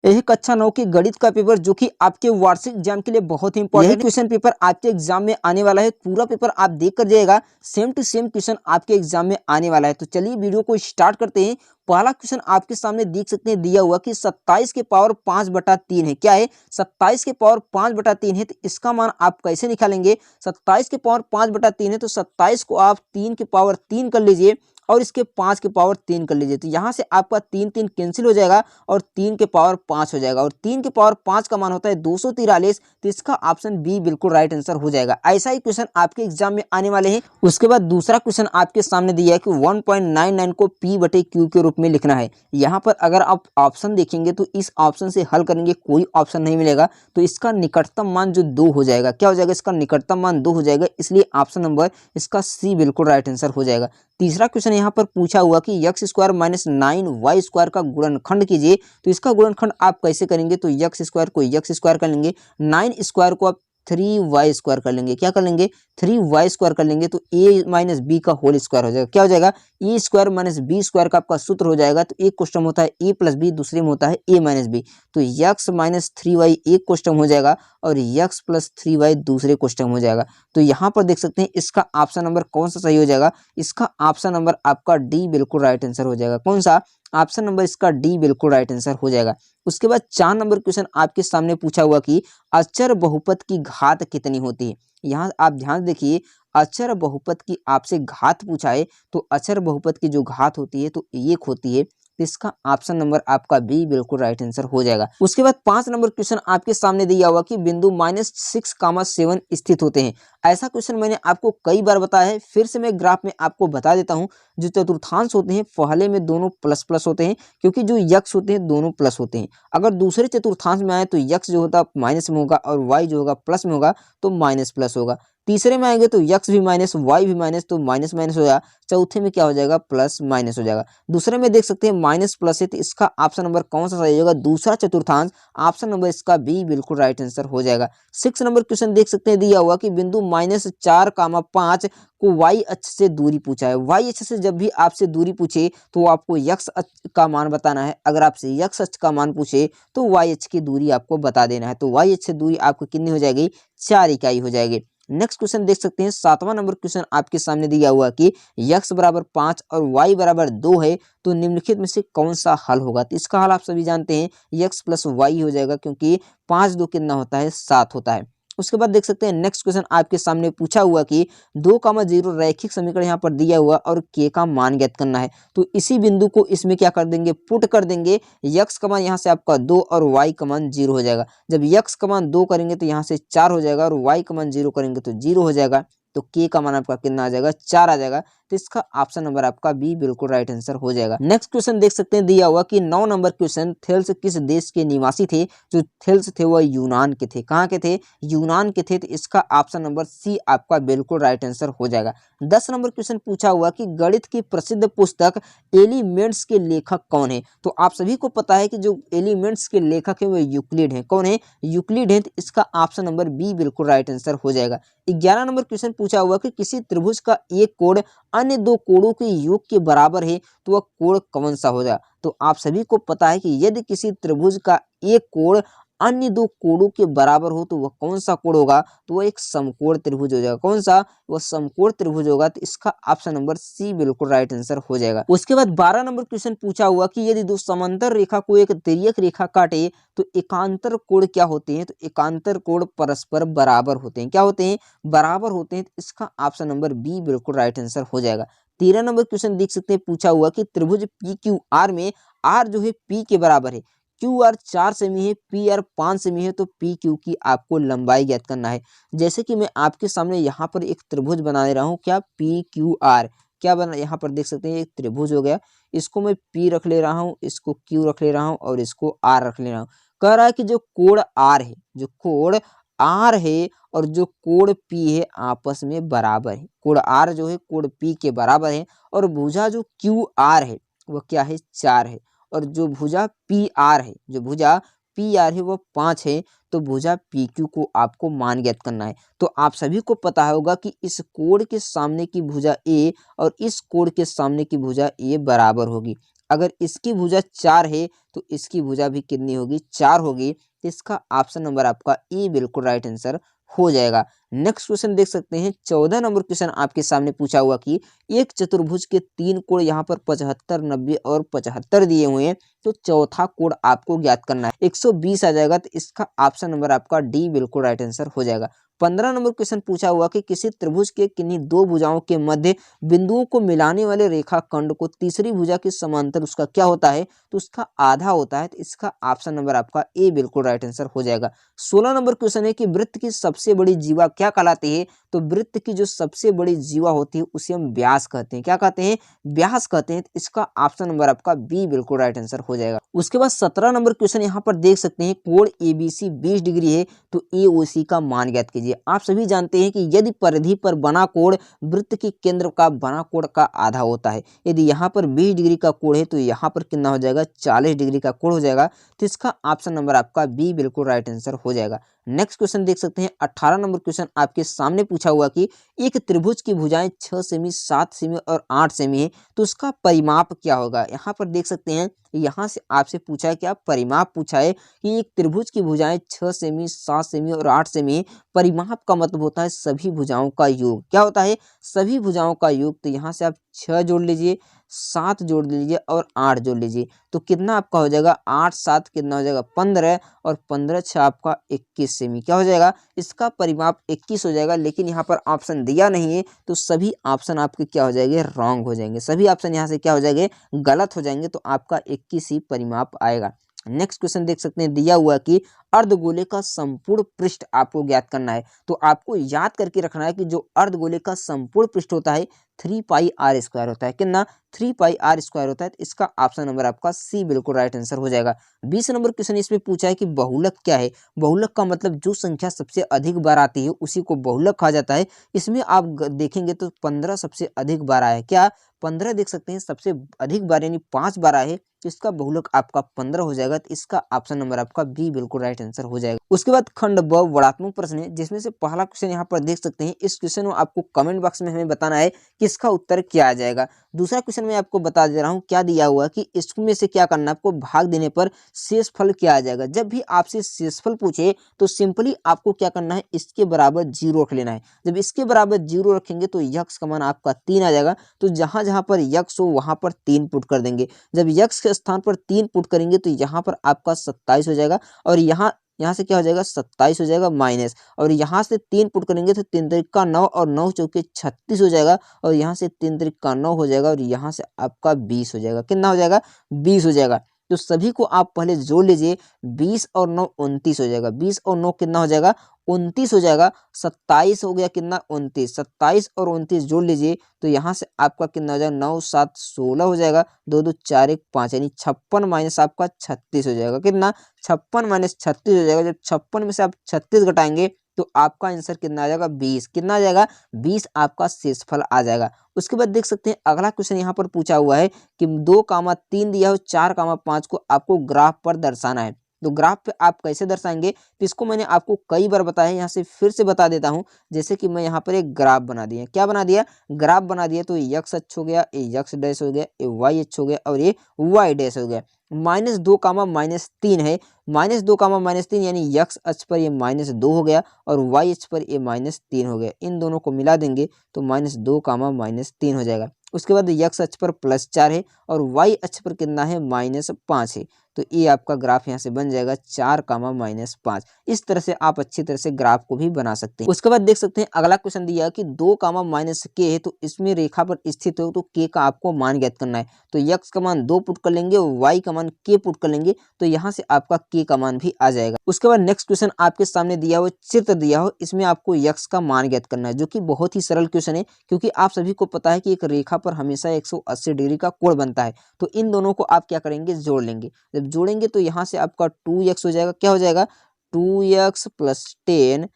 यही कक्षा 9 की गणित का पेपर जो कि आपके वार्षिक एग्जाम के लिए बहुत ही इंपॉर्टेंट क्वेश्चन पेपर आपके एग्जाम में आने वाला है। पूरा पेपर आप देख कर जाइएगा, सेम टू सेम क्वेश्चन आपके एग्जाम में आने वाला है। तो चलिए वीडियो को स्टार्ट करते हैं। पहला क्वेश्चन आपके सामने देख सकते हैं, दिया हुआ कि 27 के पावर 5/3 है। क्या है? 27 के पावर 5/3 है। तो इसका मान आप कैसे निकालेंगे? 27 के पावर 5/3 है तो 27 को आप 3 के पावर 3 कर लीजिए और इसके 5 के पावर 3 कर लीजिए। तो यहाँ से आपका 3 3 कैंसिल हो जाएगा और 3 के पावर 5 हो जाएगा और 3 के पावर 5 का मान होता है 243। तो इसका ऑप्शन बी बिल्कुल राइट आंसर हो जाएगा। ऐसा ही क्वेश्चन आपके एग्जाम में आने वाले हैं। उसके बाद दूसरा क्वेश्चन आपके सामने दिया है कि 1.99 को p/q के रूप में लिखना है। यहाँ पर अगर आप ऑप्शन देखेंगे तो इस ऑप्शन से हल करेंगे कोई ऑप्शन नहीं मिलेगा। तो इसका निकटतम मान जो 2 हो जाएगा, क्या हो जाएगा? इसका निकटतम मान 2 हो जाएगा, इसलिए ऑप्शन नंबर इसका सी बिल्कुल राइट आंसर हो जाएगा। तीसरा क्वेश्चन यहाँ पर पूछा हुआ कि x² - 9y² का गुणनखंड कीजिए। तो इसका गुणनखंड आप कैसे करेंगे? तो x² को x² कर लेंगे, 9² को आप 3y² कर लेंगे। क्या कर लेंगे? 3y² कर लेंगे तो a - b का होल स्क्वायर हो जाएगा। क्या हो जाएगा? a² - b² का आपका सूत्र हो जाएगा। तो एक क्वेश्चन होता है a + b, दूसरे में होता है a - b। तो x - 3y एक क्वेश्चन हो जाएगा और x + 3y दूसरे क्वेश्चन हो जाएगा। तो यहाँ पर देख सकते हैं इसका ऑप्शन नंबर कौन सा सही हो जाएगा? इसका ऑप्शन नंबर आपका डी बिल्कुल राइट आंसर हो जाएगा। कौन सा? ऑप्शन नंबर इसका डी बिल्कुल राइट आंसर हो जाएगा। उसके बाद 4 नंबर क्वेश्चन आपके सामने पूछा हुआ कि अचर बहुपद की घात कितनी होती है। यहाँ आप ध्यान देखिए, अचर बहुपद की आपसे घात पूछा है तो अचर बहुपद की जो घात होती है तो 1 होती है। तो इसका ऑप्शन नंबर आपका बी बिल्कुल राइट आंसर हो जाएगा। उसके बाद 5 नंबर क्वेश्चन आपके सामने दिया हुआ कि बिंदु -6, 7 स्थित होते हैं। ऐसा क्वेश्चन मैंने आपको कई बार बताया है, फिर से मैं ग्राफ में आपको बता देता हूं। जो चतुर्थांश होते हैं पहले में दोनों प्लस प्लस होते हैं, क्योंकि जो यक्ष होते हैं दोनों प्लस होते हैं। अगर दूसरे चतुर्थांश में आए तो यक्ष जो होता है माइनस में होगा और वाई जो होगा प्लस में होगा, तो माइनस प्लस होगा। तीसरे में आएंगे तो यक्स भी माइनस वाई भी माइनस, तो माइनस माइनस हो जाएगा। चौथे में क्या हो जाएगा? प्लस माइनस हो जाएगा। दूसरे में देख सकते हैं माइनस प्लस है, तो इसका ऑप्शन नंबर कौन सा सही होगा? दूसरा चतुर्थांश। ऑप्शन नंबर इसका बी बिल्कुल राइट आंसर हो जाएगा। 6 नंबर क्वेश्चन देख सकते हैं, दिया हुआ कि बिंदु -4, 5 को वाई अक्ष से दूरी पूछा है। वाई अक्ष से जब भी आपसे दूरी पूछे तो आपको यक्स अक्ष का मान बताना है। अगर आपसे यक्स अक्ष का मान पूछे तो वाई अक्ष की दूरी आपको बता देना है। तो वाई अक्ष से दूरी आपको कितनी हो जाएगी? 4 इकाई हो जाएगी। नेक्स्ट क्वेश्चन देख सकते हैं, 7वां नंबर क्वेश्चन आपके सामने दिया हुआ कि x = 5 और y = 2 है तो निम्नलिखित में से कौन सा हल होगा? तो इसका हल आप सभी जानते हैं, x + y हो जाएगा, क्योंकि 5 2 कितना होता है? 7 होता है। उसके बाद देख सकते हैं नेक्स्ट क्वेश्चन आपके सामने पूछा हुआ कि 2, रैखिक समीकरण यहाँ पर दिया हुआ और k का मान ज्ञात करना है। तो इसी बिंदु को इसमें क्या कर देंगे? पुट कर देंगे। x का मान यहाँ से आपका 2 और y का मान 0 हो जाएगा। जब x का मान 2 करेंगे तो यहाँ से 4 हो जाएगा और y का मान 0 करेंगे तो 0 हो जाएगा। तो k का मान आपका कितना आ जाएगा? 4 आ जाएगा। तो इसका ऑप्शन नंबर आपका बी बिल्कुल राइट आंसर हो जाएगा। नेक्स्ट क्वेश्चन देख सकते हैं, दिया हुआ कि 9 नंबर क्वेश्चन, थेल्स किस देश के निवासी थे? जो थेल्स थे वह यूनान के थे। कहाँ के थे? यूनान के थे। तो इसका ऑप्शन नंबर सी आपका बिल्कुल राइट आंसर हो जाएगा। 10 नंबर क्वेश्चन पूछा हुआ कि गणित की प्रसिद्ध पुस्तक एलिमेंट्स के लेखक कौन है? तो आप सभी को पता है कि जो एलिमेंट्स के लेखक है वो यूक्लिड है। कौन है? यूक्लिड है। तो इसका ऑप्शन नंबर बी बिल्कुल राइट आंसर हो जाएगा। 11 नंबर क्वेश्चन पूछा हुआ कि किसी त्रिभुज का एक कोण अन्य 2 कोणों के योग के बराबर है तो वह कोण कौन सा हो जाएगा? तो आप सभी को पता है कि यदि किसी त्रिभुज का एक कोण अन्य 2 कोणों के बराबर हो तो वह कौन सा कोण होगा? तो वह एक समकोण त्रिभुज हो जाएगा। कौन सा? वह समकोण त्रिभुज होगा। तो इसका ऑप्शन नंबर सी बिल्कुल राइट आंसर हो जाएगा। उसके बाद 12 नंबर क्वेश्चन पूछा हुआ कि यदि 2 समांतर रेखा को एक तिर्यक रेखा काटे तो एकांतर कोण क्या होते हैं? तो एकांतर कोण परस्पर बराबर होते हैं। क्या होते हैं? बराबर होते हैं। तो इसका ऑप्शन नंबर बी बिल्कुल राइट आंसर हो जाएगा। 13 नंबर क्वेश्चन देख सकते हैं, पूछा हुआ कि त्रिभुज पी क्यू आर में आर जो है पी के बराबर है, क्यू आर 4 सेमी है, पी आर 5 सेमी है, तो पी क्यू की आपको लंबाई ज्ञात करना है। जैसे कि मैं आपके सामने यहाँ पर एक त्रिभुज बना दे रहा हूँ। क्या? P Q R. क्या बना? यहाँ पर देख सकते हैं एक त्रिभुज हो गया। इसको मैं पी रख ले रहा हूँ, इसको क्यू रख ले रहा हूँ और इसको आर रख ले रहा हूँ। कह रहा है कि जो कोण आर है, जो कोण आर है और जो कोण पी है आपस में बराबर है। कोण आर जो है कोण पी के बराबर है और भुजा जो क्यू आर है वह क्या है? 4 है। और जो भुजा पी आर है, जो भुजा पी आर है वह 5 है। तो भुजा पी क्यू को आपको मान ज्ञात करना है। तो आप सभी को पता होगा कि इस कोण के सामने की भुजा ए और इस कोण के सामने की भुजा ए बराबर होगी। अगर इसकी भुजा 4 है तो इसकी भुजा भी कितनी होगी, 4 होगी। तो इसका ऑप्शन नंबर आपका ए बिल्कुल राइट आंसर हो जाएगा। नेक्स्ट क्वेश्चन देख सकते हैं 14 नंबर क्वेश्चन आपके सामने पूछा हुआ कि एक चतुर्भुज के 3 कोण यहाँ पर 75, 90 और 75 दिए हुए हैं, तो चौथा कोण आपको ज्ञात करना है। 120 आ जाएगा, तो इसका ऑप्शन नंबर आपका डी बिल्कुल राइट आंसर हो जाएगा। 15 नंबर क्वेश्चन पूछा हुआ कि किसी त्रिभुज के किन्हीं दो भुजाओं के मध्य बिंदुओं को मिलाने वाले रेखाखंड को तीसरी भुजा के समांतर उसका क्या होता है, तो उसका आधा होता है। तो इसका ऑप्शन नंबर आपका ए बिल्कुल राइट आंसर हो जाएगा। 16 नंबर क्वेश्चन है कि वृत्त की सबसे बड़ी जीवा क्या कहलाती है, तो वृत्त की जो सबसे बड़ी जीवा होती है उसे हम व्यास कहते हैं। क्या कहते हैं, व्यास कहते हैं। तो इसका ऑप्शन नंबर आपका बी बिल्कुल राइट आंसर हो जाएगा। उसके बाद 17 नंबर क्वेश्चन यहाँ पर देख सकते हैं कोण एबीसी 20 डिग्री है, तो एओसी का मान ज्ञात कीजिए। आप सभी जानते हैं कि यदि परिधि पर बना कोण वृत्त के केंद्र का बना कोण का आधा होता है, यदि यहाँ पर 20 डिग्री का कोण है तो यहाँ पर कितना हो जाएगा, 40 डिग्री का कोण हो जाएगा। तो इसका ऑप्शन नंबर आपका बी बिल्कुल राइट आंसर हो जाएगा। नेक्स्ट क्वेश्चन देख सकते हैं 18 नंबर क्वेश्चन आपके सामने पूछा हुआ कि एक त्रिभुज की भुजाएं 6 सेमी, 7 सेमी और 8 सेमी है, तो उसका परिमाप क्या होगा। यहाँ पर देख सकते हैं, यहाँ से आपसे पूछा है, क्या परिमाप पूछा है कि एक त्रिभुज की भुजाएं 6 सेमी, 7 सेमी और 8 सेमी है। परिमाप का मतलब होता है सभी भुजाओं का योग। क्या होता है, सभी भुजाओं का योग। तो यहाँ से आप 6 जोड़ लीजिए, 7 जोड़ लीजिए और 8 जोड़ लीजिए, तो कितना आपका हो जाएगा, 8 7 कितना हो जाएगा 15, और 15 6 आपका 21 सेमी। क्या हो जाएगा, इसका परिमाप 21 हो जाएगा। लेकिन यहाँ पर ऑप्शन दिया नहीं है, तो सभी ऑप्शन आपके क्या हो जाएंगे, रॉन्ग हो जाएंगे। सभी ऑप्शन यहाँ से क्या हो जाएंगे, गलत हो जाएंगे। तो आपका 21 ही परिमाप आएगा। नेक्स्ट क्वेश्चन देख सकते हैं, दिया हुआ कि अर्धगोले का संपूर्ण पृष्ठ आपको ज्ञात करना है। तो आपको याद करके रखना है कि जो अर्धगोले का संपूर्ण पृष्ठ होता है 3 पाई आर स्क्वायर होता है। कितना, 3 पाई आर स्क्वायर होता है। तो इसका ऑप्शन नंबर आपका सी बिल्कुल राइट आंसर हो जाएगा। 20 नंबर क्वेश्चन इसमें पूछा है कि बहुलक क्या है। बहुलक का मतलब जो संख्या सबसे अधिक बार आती है उसी को बहुलक कहा जाता है। इसमें आप देखेंगे तो 15 सबसे अधिक बार आया है। क्या, 15 देख सकते हैं सबसे अधिक बार, यानी 5 बार आए, तो इसका बहुलक आपका 15 हो जाएगा। तो इसका ऑप्शन नंबर आपका बी बिल्कुल राइट आंसर हो जाएगा। उसके बाद खंड ब वर्णात्मक प्रश्न है, जिसमें से पहला क्वेश्चन यहाँ पर देख सकते हैं। इस क्वेश्चन में आपको कमेंट बॉक्स में हमें बताना है कि इसका उत्तर क्या आ जाएगा। दूसरा क्वेश्चन मैं आपको बता दे रहा हूँ क्या दिया हुआ कि इसमें से क्या करना है, आपको भाग देने पर शेषफल क्या आ जाएगा। जब भी आपसे शेषफल पूछे तो सिंपली आपको क्या करना है, इसके बराबर 0 रख लेना है। जब इसके बराबर 0 रखेंगे तो यक्स का मान आपका 3 आ जाएगा। तो जहां जहां पर यक्स हो वहां पर 3 पुट कर देंगे। जब यक्स के स्थान पर 3 पुट करेंगे तो यहाँ पर आपका 27 हो जाएगा, और यहाँ से क्या हो जाएगा, 27 हो जाएगा माइनस, और यहाँ से 3 पुट करेंगे तो 3 त्रिक का 9 और 9 चौके 36 हो जाएगा, और यहाँ से 3 त्रिक का 9 हो जाएगा, और यहाँ से आपका 20 हो जाएगा। कितना हो जाएगा, 20 हो जाएगा। तो सभी को आप पहले जोड़ लीजिए, 20 और 9 29 हो जाएगा। 20 और 9 कितना हो जाएगा, 29 हो जाएगा। 27 हो गया कितना, 29। 27 और 29 जोड़ लीजिए, तो यहाँ से आपका कितना हो जाएगा, 9 7 16 हो जाएगा। 2 2 4 1 5, यानी 56 माइनस आपका 36 हो जाएगा। कितना, 56 माइनस 36 हो जाएगा। जब 56 में से आप 36 घटाएंगे तो आपका आंसर कितना आ जाएगा, 20। कितना आ जाएगा, 20 आपका शेषफल आ जाएगा। उसके बाद देख सकते हैं अगला क्वेश्चन यहाँ पर पूछा हुआ है कि 2,3 दिया हो, 4,5 को आपको ग्राफ पर दर्शाना है। तो ग्राफ पे आप कैसे दर्शाएंगे, तो इसको मैंने आपको कई बार बताया है, यहाँ से फिर से बता देता हूँ। जैसे कि मैं यहाँ पर एक ग्राफ बना दिया। क्या बना दिया, ग्राफ बना दिया। तो यक्स अक्ष हो गया, ये यक्स डैश हो गया, ये वाई अक्ष हो गया, और ये वाई डैश हो गया। -2, -3 है। -2, -3 यानी यक्स अक्ष पर ये -2 हो गया, और वाई अक्ष पर ये -3 हो गया। इन दोनों को मिला देंगे तो -2, -3 हो जाएगा। उसके बाद यक्स अक्ष पर +4 है, और वाई अक्ष पर कितना है, -5 है। तो ये आपका ग्राफ यहाँ से बन जाएगा 4, -5। इस तरह से आप अच्छी तरह से ग्राफ को भी बना सकते हैं। उसके बाद देख सकते हैं अगला क्वेश्चन दिया कि 2, -k है, तो इसमें रेखा पर स्थित हो तो k का आपको मान ज्ञात करना है। तो यक्स का मान 2 पुट कर लेंगे, वाई का मान k पुट कर लेंगे, तो यहाँ से आपका k का मान भी आ जाएगा। उसके बाद नेक्स्ट क्वेश्चन आपके सामने दिया हो, चित्र दिया हो, इसमें आपको यक्स का मान ज्ञात करना है, जो कि बहुत ही सरल क्वेश्चन है, क्योंकि आप सभी को पता है कि एक रेखा पर हमेशा 180 डिग्री का कोण बनता है। तो इन दोनों को आप क्या करेंगे, जोड़ लेंगे। जब जोड़ेंगे तो यहाँ से आपका 2x हो जाएगा। क्या हो जाएगा, 2x + 10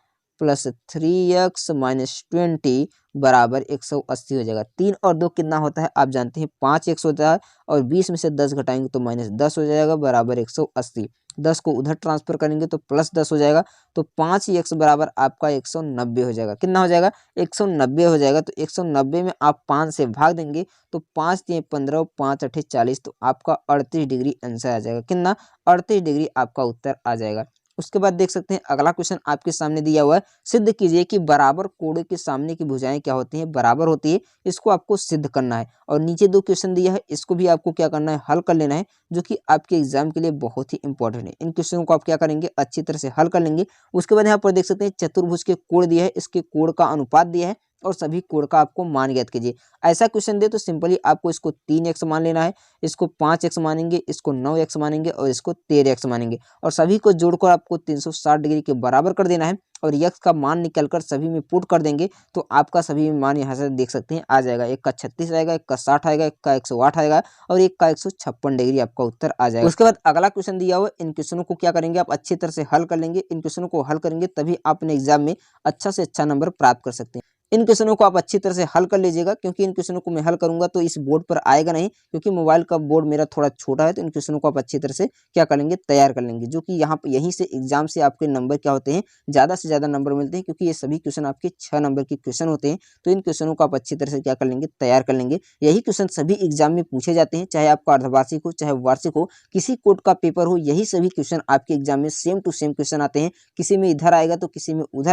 + 3x - 20 बराबर 180 हो जाएगा। 3 और 2 कितना होता है, आप जानते हैं 5x होता है, और 20 में से 10 घटाएंगे तो -10 हो जाएगा, बराबर 180। 10 को उधर ट्रांसफर करेंगे तो +10 हो जाएगा। तो 5x बराबर आपका 190 हो जाएगा। कितना हो जाएगा? 190 हो जाएगा। तो 190 में आप 5 से भाग देंगे तो 5 तिये 15 और 5 अठे 40, तो आपका 38 डिग्री आंसर आ जाएगा। कितना? 38 डिग्री आपका उत्तर आ जाएगा। उसके बाद देख सकते हैं अगला क्वेश्चन आपके सामने दिया हुआ है, सिद्ध कीजिए कि बराबर कोणों के सामने की भुजाएं क्या होती हैं? बराबर होती है। इसको आपको सिद्ध करना है। और नीचे 2 क्वेश्चन दिया है, इसको भी आपको क्या करना है? हल कर लेना है, जो कि आपके एग्जाम के लिए बहुत ही इंपॉर्टेंट है। इन क्वेश्चनों को आप क्या करेंगे? अच्छी तरह से हल कर लेंगे। उसके बाद यहाँ पर देख सकते हैं चतुर्भुज के कोण दिया है, इसके कोण का अनुपात दिया है और सभी कोण का आपको मान ज्ञात कीजिए। ऐसा क्वेश्चन दे तो सिंपली आपको इसको 3x मान लेना है, इसको 5x मानेंगे, इसको 9x मानेंगे और इसको 13x मानेंगे और सभी को जोड़कर आपको 360 डिग्री के बराबर कर देना है और x का मान निकलकर सभी में पुट कर देंगे तो आपका सभी मान यहाँ से देख सकते हैं आ जाएगा। एक का 36 आएगा, एक का 60 आएगा, एक का 108 आएगा और एक का 156 डिग्री आपका उत्तर आ जाएगा। उसके बाद अगला क्वेश्चन दिया हुआ, इन क्वेश्चनों को क्या करेंगे? आप अच्छी तरह से हल कर लेंगे। इन क्वेश्चनों को हल करेंगे तभी आप अपने एग्जाम में अच्छा से अच्छा नंबर प्राप्त कर सकते हैं। इन क्वेश्चनों को आप अच्छी तरह से हल कर लीजिएगा, क्योंकि इन क्वेश्चनों को मैं हल करूंगा तो इस बोर्ड पर आएगा नहीं, क्योंकि मोबाइल का बोर्ड मेरा थोड़ा छोटा है। तो इन क्वेश्चनों को आप अच्छी तरह से क्या कर लेंगे? तैयार कर लेंगे, जो कि यहाँ यहीं से एग्जाम से आपके नंबर क्या होते हैं? ज़्यादा से ज़्यादा नंबर मिलते हैं, क्योंकि ये सभी क्वेश्चन आपके 6 नंबर के क्वेश्चन होते हैं। तो इन क्वेश्चनों को आप अच्छी तरह से क्या कर लेंगे? तैयार कर लेंगे। यही क्वेश्चन सभी एग्जाम में पूछे जाते हैं, चाहे आपका अर्धवार्षिक हो चाहे वार्षिक हो, किसी कोर्ट का पेपर हो, यही सभी क्वेश्चन आपके एग्जाम में सेम टू सेम क्वेश्चन आते हैं। किसी में इधर आएगा तो किसी में उधर